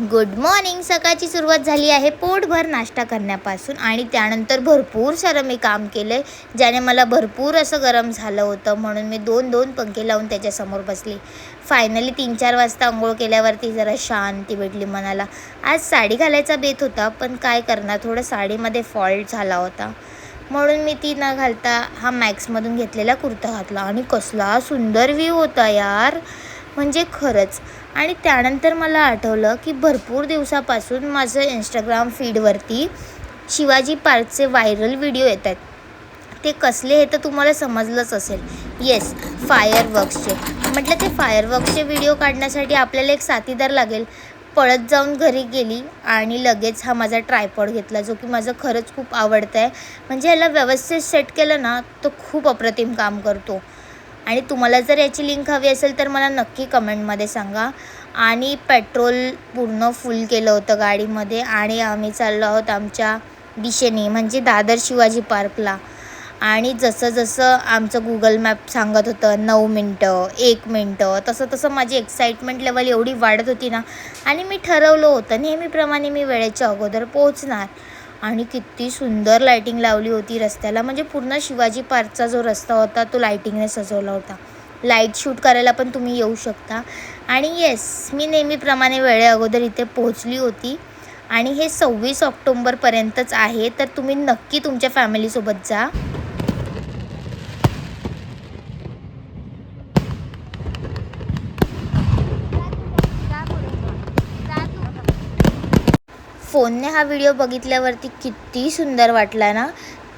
Good morning. सकाळची सुरुवात झाली आहे पोटभर नाश्ता करण्यापासून आणि त्यानंतर भरपूर सारं मी काम केलं आहे, ज्याने मला भरपूर असं गरम झालं होतं. म्हणून मी दोन पंखे लावून त्याच्यासमोर बसली. फायनली 3-4 वाजता अंघोळ केल्यावरती जरा शांती भेटली मनाला. आज साडी घालायचा बेत होता, पण काय करणार, थोडं साडीमध्ये फॉल्ट झाला होता. म्हणून मी ती न घालता हा मॅक्समधून घेतलेला कुर्ता घातला आणि कसला सुंदर व्ह्यू होता यार, म्हणजे खरंच. आणि त्यानंतर मला आठवलं की भरपूर दिवसापासून माझं इंस्टाग्राम फीडवरती शिवाजी पार्कचे व्हायरल व्हिडिओ येत आहेत. ते कसले हे तर तुम्हाला समजलंच असेल. येस, फायरवर्क्सचे. म्हटलं ते फायरवर्क्सचे व्हिडिओ काढण्यासाठी आपल्याला एक साथीदार लागेल. पळत जाऊन घरी गेली आणि लगेच हा माझा ट्रायपॉड घेतला, जो की माझं खरंच खूप आवडतं आहे. म्हणजे याला व्यवस्थित सेट केलं ना तो खूप अप्रतिम काम करतो. आणि तुम्हाला जर याची लिंक हवी असेल तर मला नक्की कमेंटमध्ये सांगा. आणि पेट्रोल पूर्ण फुल केलं होतं गाडीमध्ये आणि आम्ही चाललो आहोत आमच्या दिशेने, म्हणजे दादर शिवाजी पार्कला. आणि जसं आमचं गुगल मॅप सांगत होतं 9 मिनटं, 1 मिनटं, तसं माझी एक्साइटमेंट लेवल एवढी वाढत होती ना. आणि मी ठरवलं होतं नेहमीप्रमाणे मी वेळेच्या अगोदर पोहोचणार. आणि किती सुंदर लाईटिंग लावली होती रस्त्याला, म्हणजे पूर्ण शिवाजी पार्कचा जो रस्ता होता तो लाईटिंगने सजवला होता. लाईट शूट करायला पण तुम्ही येऊ शकता. आणि येस, मी नेहमीप्रमाणे अगोदर इथे पोहोचली होती. आणि हे 26 ऑक्टोंबरपर्यंतच आहे, तर तुम्ही नक्की तुमच्या फॅमिलीसोबत जा. फोनने हा व्हिडिओ बघितल्यावरती किती सुंदर वाटला ना,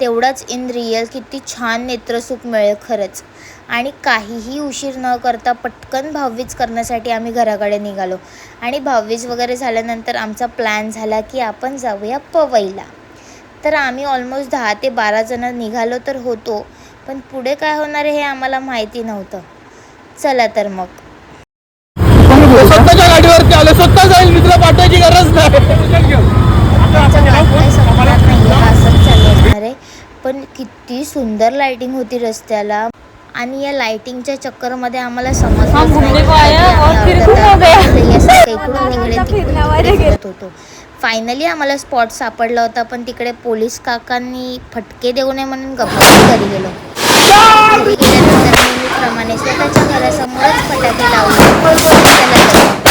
तेवढाच इन रिअल किती छान नेत्रसुख मिळेल खरंच. आणि काहीही उशीर न करता पटकन भाऊबीज करण्यासाठी आम्ही घराकडे निघालो. आणि भाऊबीज वगैरे झाल्यानंतर आमचा प्लॅन झाला की आपण जाऊया पवईला. तर आम्ही ऑलमोस्ट 10 ते 12 जण निघालो तर होतो, पण पुढे काय होणार हे आम्हाला माहिती नव्हतं. चला तर मग. स्वतःच्या गाडीवरती आले, स्वतः जाईल, मित्र पाठवायची गरज नाही. असंच चालू असणार आहे. पण किती सुंदर लाईटिंग होती रस्त्याला. आणि या लाईटिंगच्या चक्करमध्ये आम्हाला समजलंच नाही होतो. फायनली आम्हाला स्पॉट सापडला होता, पण तिकडे पोलीस काकांनी फटके देऊ नये म्हणून गप्पा घरी गेलो. घरी गेल्यानंतर नेहमीप्रमाणे स्वतःच्या घरासमोरच फटाके लावले.